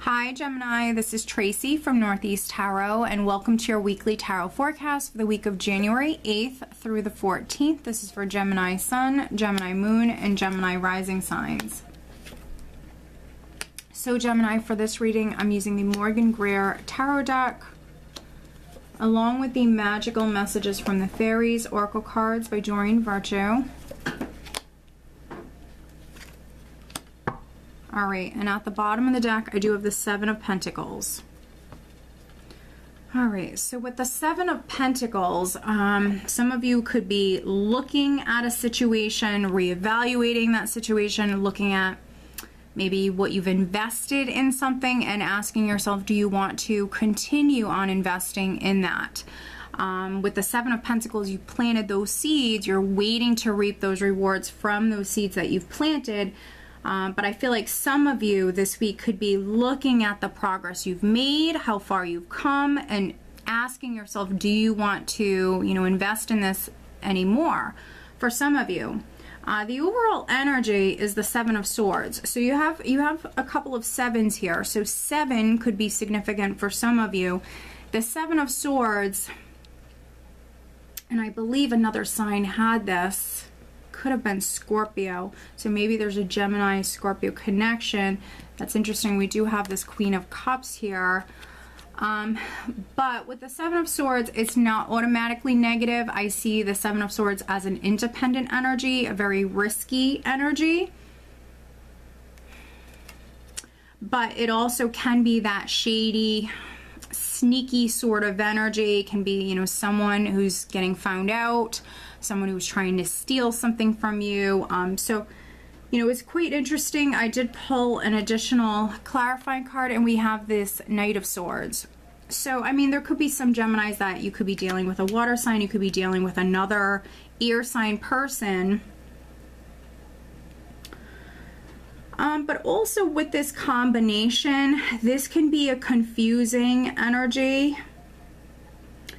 Hi Gemini, this is Tracy from Northeast Tarot, and welcome to your weekly tarot forecast for the week of January 8th through the 14th. This is for Gemini Sun, Gemini Moon, and Gemini Rising signs. So Gemini, for this reading, I'm using the Morgan Greer Tarot deck, along with the Magical Messages from the Fairies Oracle cards by Doreen Virtue. All right, and at the bottom of the deck, I do have the Seven of Pentacles. All right, so with the Seven of Pentacles, some of you could be looking at a situation, reevaluating that situation, looking at maybe what you've invested in something and asking yourself, do you want to continue on investing in that? With the Seven of Pentacles, you planted those seeds, you're waiting to reap those rewards from those seeds that you've planted. But I feel like some of you this week could be looking at the progress you've made, how far you've come, and asking yourself, do you want to, invest in this anymore? For some of you, the overall energy is the Seven of Swords. So you have a couple of sevens here. So seven could be significant for some of you. The Seven of Swords, and I believe another sign had this. Could have been Scorpio, so maybe there's a Gemini Scorpio connection. That's interesting. We do have this Queen of Cups here, but with the Seven of Swords, it's not automatically negative. I see the Seven of Swords as an independent energy, a very risky energy, but it also can be that shady, sneaky sort of energy. It can be, someone who's getting found out, someone who's trying to steal something from you. So, it's quite interesting. I did pull an additional clarifying card, and we have this Knight of Swords. So, there could be some Geminis that you could be dealing with a water sign. You could be dealing with another air sign person. But also with this combination, this can be a confusing energy.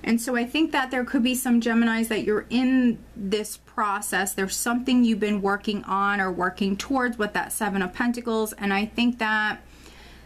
And so I think that there could be some Geminis that you're in this process. There's something you've been working on or working towards with that Seven of Pentacles. And I think that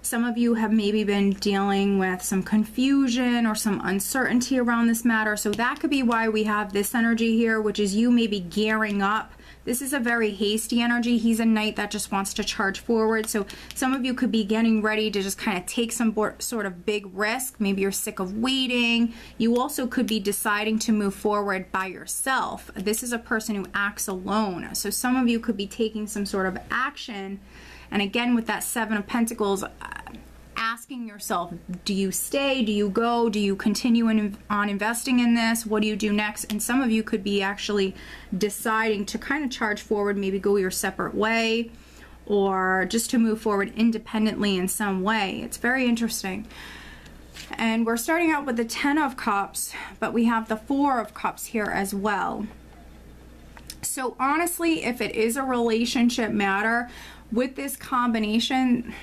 some of you have maybe been dealing with some confusion or some uncertainty around this matter. So that could be why we have this energy here, which is you maybe gearing up. This is a very hasty energy. He's a knight that just wants to charge forward. So some of you could be getting ready to just kind of take some sort of big risk. Maybe you're sick of waiting. You also could be deciding to move forward by yourself. This is a person who acts alone. So some of you could be taking some sort of action. And again, with that Seven of Pentacles, asking yourself, do you stay? Do you go? Do you continue on investing in this? What do you do next? And some of you could be actually deciding to kind of charge forward, maybe go your separate way, or just to move forward independently in some way. It's very interesting. And we're starting out with the Ten of Cups, but we have the Four of Cups here as well. So honestly, if it is a relationship matter with this combination,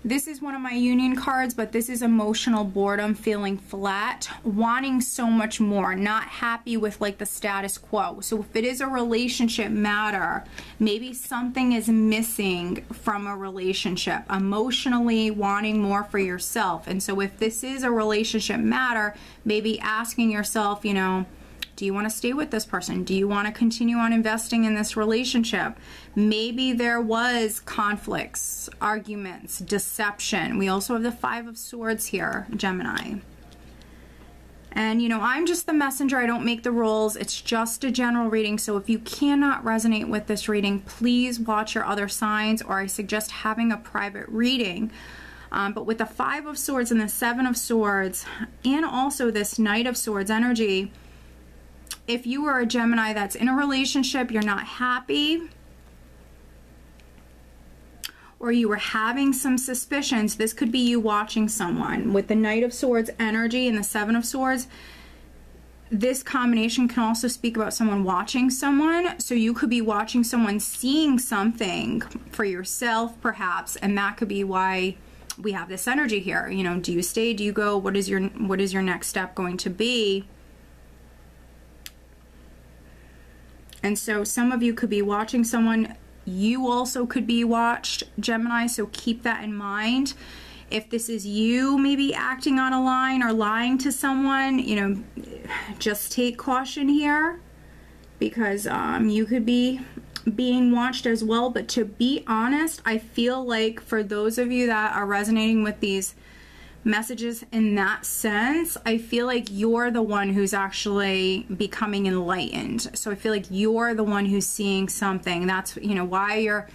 this is one of my union cards, but this is emotional boredom, feeling flat, wanting so much more, not happy with like the status quo. So if it is a relationship matter, maybe something is missing from a relationship, emotionally wanting more for yourself. And so if this is a relationship matter, maybe asking yourself, do you want to stay with this person? Do you want to continue on investing in this relationship? Maybe there was conflicts, arguments, deception. We also have the Five of Swords here, Gemini. And, I'm just the messenger. I don't make the rules. It's just a general reading. So if you cannot resonate with this reading, please watch your other signs, or I suggest having a private reading. But with the Five of Swords and the Seven of Swords, and also this Knight of Swords energy, if you are a Gemini that's in a relationship, you're not happy, or you were having some suspicions, this could be you watching someone. With the Knight of Swords energy and the Seven of Swords, this combination can also speak about someone watching someone. So you could be watching someone, seeing something for yourself perhaps, and that could be why we have this energy here. Do you stay? Do you go? What is your next step going to be? And so some of you could be watching someone you also could be watched, Gemini, so keep that in mind. If this is you maybe acting on a line or lying to someone, you know, just take caution here, because you could be being watched as well. But to be honest, I feel like for those of you that are resonating with these messages in that sense, I feel like you're the one who's actually becoming enlightened. So I feel like you're the one who's seeing something. That's, you know, why you're,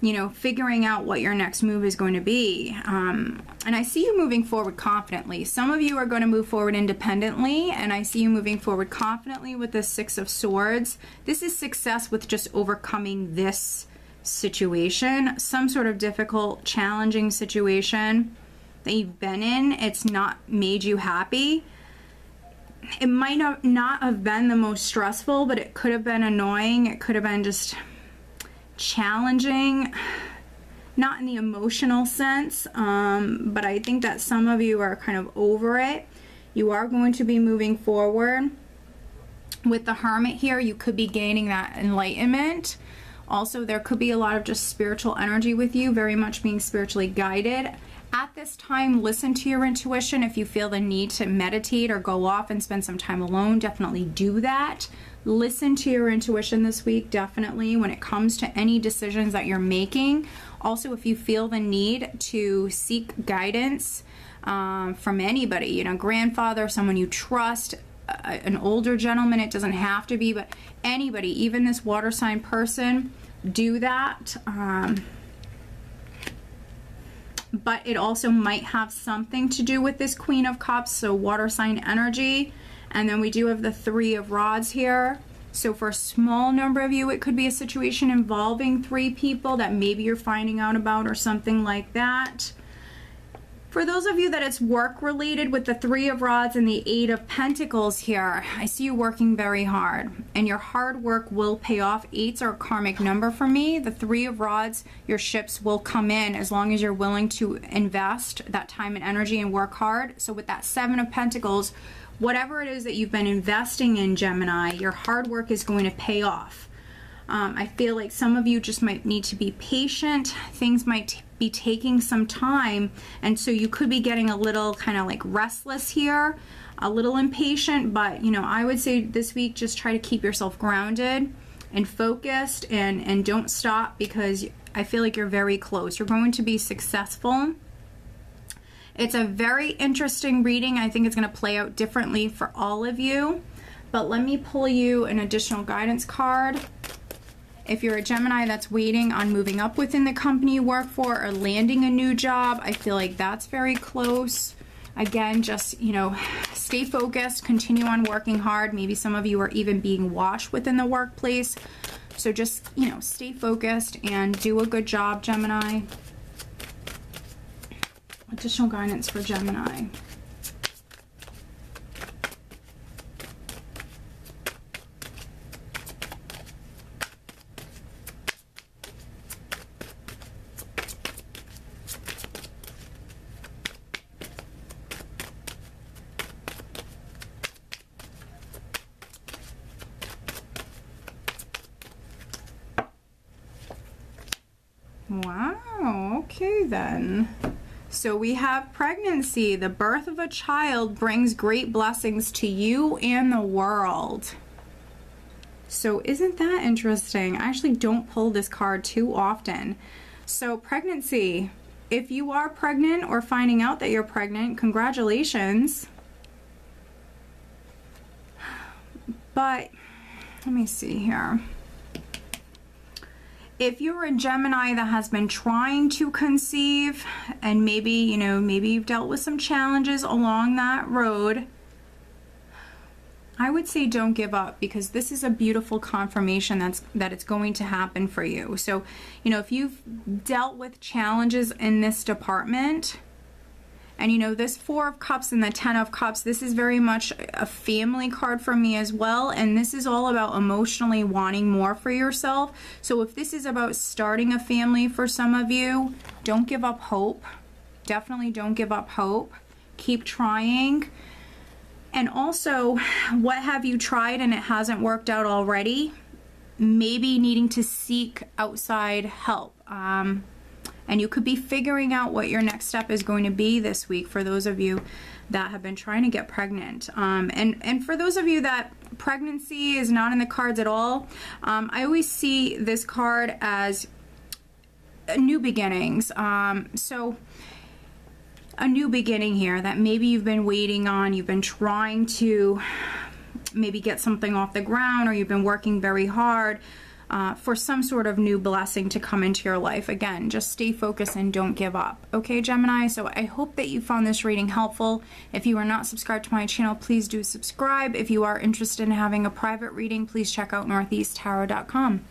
you know, figuring out what your next move is going to be. And I see you moving forward confidently. Some of you are going to move forward independently, and I see you moving forward confidently with the Six of Swords. This is success with just overcoming this situation, some sort of difficult, challenging situation that you've been in. It's not made you happy. It might not have been the most stressful, but it could have been annoying. It could have been just challenging, not in the emotional sense, but I think that some of you are kind of over it. You are going to be moving forward. With the Hermit here, you could be gaining that enlightenment. Also, there could be a lot of just spiritual energy with you, very much being spiritually guided. At this time, listen to your intuition. If you feel the need to meditate or go off and spend some time alone, definitely do that. Listen to your intuition this week, definitely, when it comes to any decisions that you're making. Also, if you feel the need to seek guidance from anybody, you know, grandfather, someone you trust, an older gentleman, it doesn't have to be, but anybody, even this water sign person, do that. But it also might have something to do with this Queen of Cups, so water sign energy. And then we do have the Three of Rods here. So for a small number of you, it could be a situation involving 3 people that maybe you're finding out about or something like that. For those of you that it's work related with the Three of Rods and the Eight of Pentacles here, I see you working very hard, and your hard work will pay off. 8s are a karmic number for me. The Three of Rods, your ships will come in as long as you're willing to invest that time and energy and work hard. So with that Seven of Pentacles, whatever it is that you've been investing in, Gemini, your hard work is going to pay off. I feel like some of you just might need to be patient. Things might be taking some time, and so you could be getting a little kind of like restless here, a little impatient. But you know, I would say this week just try to keep yourself grounded and focused, and don't stop, because I feel like you're very close. You're going to be successful. It's a very interesting reading. I think it's going to play out differently for all of you, but let me pull you an additional guidance card. If you're a Gemini that's waiting on moving up within the company you work for or landing a new job, I feel like that's very close. Again, just, you know, stay focused, continue on working hard. Maybe some of you are even being watched within the workplace. So just, you know, stay focused and do a good job, Gemini. Additional guidance for Gemini. Wow, okay then. So we have pregnancy. The birth of a child brings great blessings to you and the world. So isn't that interesting? I actually don't pull this card too often. So pregnancy. If you are pregnant or finding out that you're pregnant, congratulations. But let me see here. If you're a Gemini that has been trying to conceive, and maybe, you know, maybe you've dealt with some challenges along that road, I would say don't give up, because this is a beautiful confirmation that it's going to happen for you. So, you know, if you've dealt with challenges in this department, and you know, this Four of Cups and the Ten of Cups, this is very much a family card for me as well. And this is all about emotionally wanting more for yourself. So if this is about starting a family for some of you, don't give up hope. Definitely don't give up hope. Keep trying. And also, what have you tried and it hasn't worked out already? maybe needing to seek outside help. And you could be figuring out what your next step is going to be this week for those of you that have been trying to get pregnant. And for those of you that pregnancy is not in the cards at all, I always see this card as new beginnings. So a new beginning here that maybe you've been waiting on, you've been trying to maybe get something off the ground, or you've been working very hard for some sort of new blessing to come into your life. Again, just stay focused and don't give up. Okay, Gemini? So I hope that you found this reading helpful. If you are not subscribed to my channel, please do subscribe. If you are interested in having a private reading, please check out northeasttarot.com.